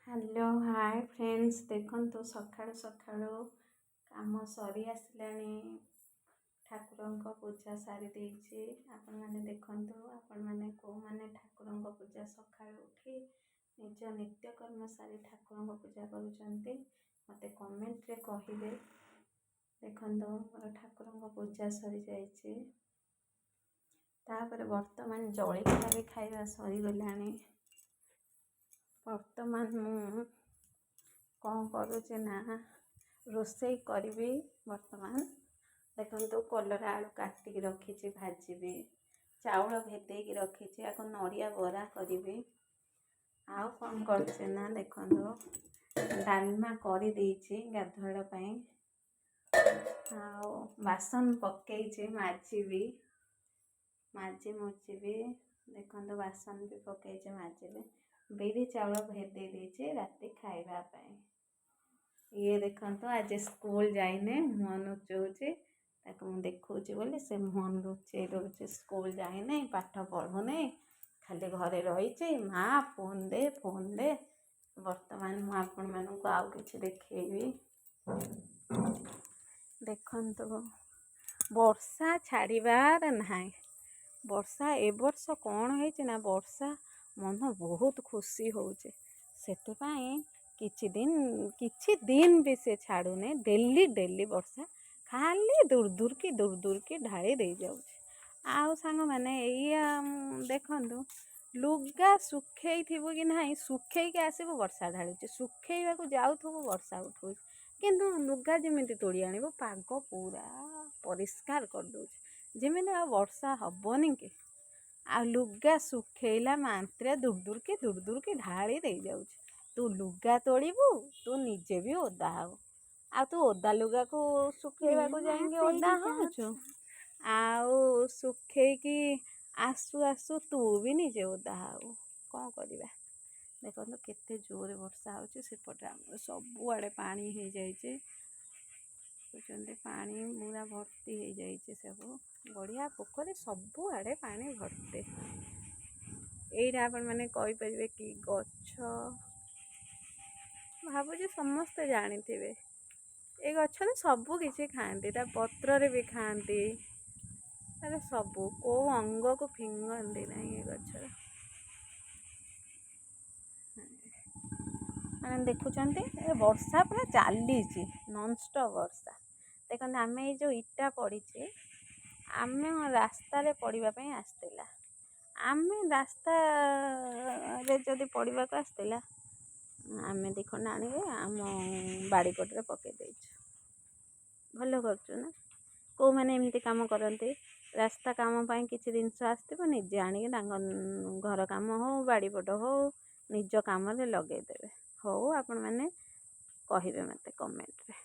Hello hi friends, ଦେଖନ୍ତୁ ସକାଳୁ ସକାଳୁ କାମ ସରି ଆସିଲାଣି। ଠାକୁରଙ୍କ ପୂଜା ସାରି ଦେଇଛି। ଆପଣମାନେ ଦେଖନ୍ତୁ, ଆପଣମାନେ କେଉଁମାନେ ଠାକୁରଙ୍କ ପୂଜା ସକାଳୁ ଉଠି ନିଜ ନିତ୍ୟକର୍ମ ସାରି ଠାକୁରଙ୍କ ପୂଜା କରୁଛନ୍ତି ମୋତେ କମେଣ୍ଟରେ କହିବେ। ଦେଖନ୍ତୁ, ମୋର ଠାକୁରଙ୍କ ପୂଜା ସରିଯାଇଛି। ତାପରେ ବର୍ତ୍ତମାନ ଜଳଖିଆ ବି ଖାଇବା ସରିଗଲାଣି। ବର୍ତ୍ତମାନ ମୁଁ କ'ଣ କରୁଛି ନା ରୋଷେଇ କରିବି। ବର୍ତ୍ତମାନ ଦେଖନ୍ତୁ, କଲରା ଆଳୁ କାଟିକି ରଖିଛି, ଭାଜିବି। ଚାଉଳ ଭେଦେଇକି ରଖିଛି, ଆକୁ ନଡ଼ିଆ ବରା କରିବି। ଆଉ କ'ଣ କରୁଛି ନା ଦେଖନ୍ତୁ, ଡାଲମା କରିଦେଇଛି ଗାଧୁଆଳ ପାଇଁ। ଆଉ ବାସନ ପକେଇଛି, ମାଜିବି। ମୁଜିବି। ଦେଖନ୍ତୁ, ବାସନ ବି ପକେଇଛି, ମାଜିବି। ବିରି ଚାଉଳ ଭେଦେଇ ଦେଇଛି ରାତି ଖାଇବା ପାଇଁ। ଇଏ ଦେଖନ୍ତୁ, ଆଜି ସ୍କୁଲ ଯାଇନି, ମୁହଁ ନୁଚଉଛି। ତାକୁ ମୁଁ ଦେଖଉଛି ବୋଲି ସେ ମୁହଁ ଲୁଚେଇ ଦେଉଛି। ସ୍କୁଲ ଯାଇନି, ପାଠ ପଢ଼ୁନି, ଖାଲି ଘରେ ରହିଛି। ମା ଫୋନ୍ ଦେ, ଫୋନ୍ ଦେ। ବର୍ତ୍ତମାନ ମୁଁ ଆପଣମାନଙ୍କୁ ଆଉ କିଛି ଦେଖେଇବି। ଦେଖନ୍ତୁ, ବର୍ଷା ଛାଡ଼ିବାର ନାହିଁ। ବର୍ଷା ଏ ବର୍ଷ କ'ଣ ହେଇଛି ନା, ବର୍ଷା ମନ ବହୁତ ଖୁସି ହେଉଛି। ସେଥିପାଇଁ କିଛି ଦିନ ବି ସେ ଛାଡ଼ୁନି। ଡେଲି ବର୍ଷା ଖାଲି ଦୂର ଢାଳି ଦେଇଯାଉଛି। ଆଉ ସାଙ୍ଗମାନେ ଏଇଆ ଦେଖନ୍ତୁ, ଲୁଗା ଶୁଖେଇଥିବୁ କି ନାହିଁ, ଶୁଖେଇକି ଆସିବୁ ବର୍ଷା ଢାଳୁଛି। ଶୁଖେଇବାକୁ ଯାଉଥିବୁ ବର୍ଷା ଉଠଉଛି। କିନ୍ତୁ ଲୁଗା ଯେମିତି ତୋଳି ଆଣିବୁ, ପାଗ ପୁରା ପରିଷ୍କାର କରିଦେଉଛି, ଯେମିତି ଆଉ ବର୍ଷା ହବନି କି। ଆଉ ଲୁଗା ଶୁଖେଇଲା ମାତ୍ରେ ଦୂର ଢାଳି ଦେଇଯାଉଛି। ତୁ ଲୁଗା ତୋଳିବୁ, ତୁ ନିଜେ ବି ଓଦା ହବୁ। ଆଉ ତୁ ଓଦା ଲୁଗାକୁ ଶୁଖେଇବାକୁ ଯାଇକି ଓଦା ହଉଛୁ। ଆଉ ଶୁଖେଇକି ଆସୁ ତୁ ବି ନିଜେ ଓଦା ହବୁ। କ'ଣ କରିବା। ଦେଖନ୍ତୁ, କେତେ ଜୋରେ ବର୍ଷା ହେଉଛି। ସେପଟେ ଆମର ସବୁଆଡ଼େ ପାଣି ହେଇଯାଇଛି। ବୁଝୁଛନ୍ତି, ପାଣି ପୁରା ଭର୍ତ୍ତି ହେଇଯାଇଛି। ସବୁ ଗଡ଼ିଆ ପୋଖରୀ ସବୁଆଡ଼େ ପାଣି ଭର୍ତ୍ତି। ଏଇଟା ଆପଣମାନେ କହିପାରିବେ କି ଗଛ? ଭାବୁଛି ସମସ୍ତେ ଜାଣିଥିବେ। ଏ ଗଛରେ ସବୁ କିଛି ଖାଆନ୍ତି, ତା ପତ୍ରରେ ବି ଖାଆନ୍ତି। ତାର ସବୁ କେଉଁ ଅଙ୍ଗକୁ ଫିଙ୍ଗନ୍ତି ନାହିଁ ଏ ଗଛର। ମାନେ ଦେଖୁଛନ୍ତି, ଏ ବର୍ଷା ପୁରା ଚାଲିଛି, ନନଷ୍ଟପ୍ ବର୍ଷା। ଦେଖନ୍ତୁ, ଆମେ ଏଇ ଯେଉଁ ଇଟା ପଡ଼ିଛି, ଆମେ ରାସ୍ତାରେ ପଡ଼ିବା ପାଇଁ ଆସିଥିଲା। ଆମେ ରାସ୍ତାରେ ଯଦି ପଡ଼ିବାକୁ ଆସିଥିଲା, ଆମେ ଦେଖନ୍ତୁ ଆଣିକି ଆମ ବାଡ଼ିପଟରେ ପକେଇ ଦେଇଛୁ। ଭଲ କରୁଛୁ ନା। କେଉଁମାନେ ଏମିତି କାମ କରନ୍ତି, ରାସ୍ତା କାମ ପାଇଁ କିଛି ଜିନିଷ ଆସିଥିବ, ନିଜେ ଆଣିକି ତାଙ୍କ ଘର କାମ ହଉ, ବାଡ଼ିପଟ ହଉ, ନିଜ କାମରେ ଲଗେଇଦେବେ। ହଉ, ଆପଣମାନେ କହିବେ ମୋତେ କମେଣ୍ଟରେ।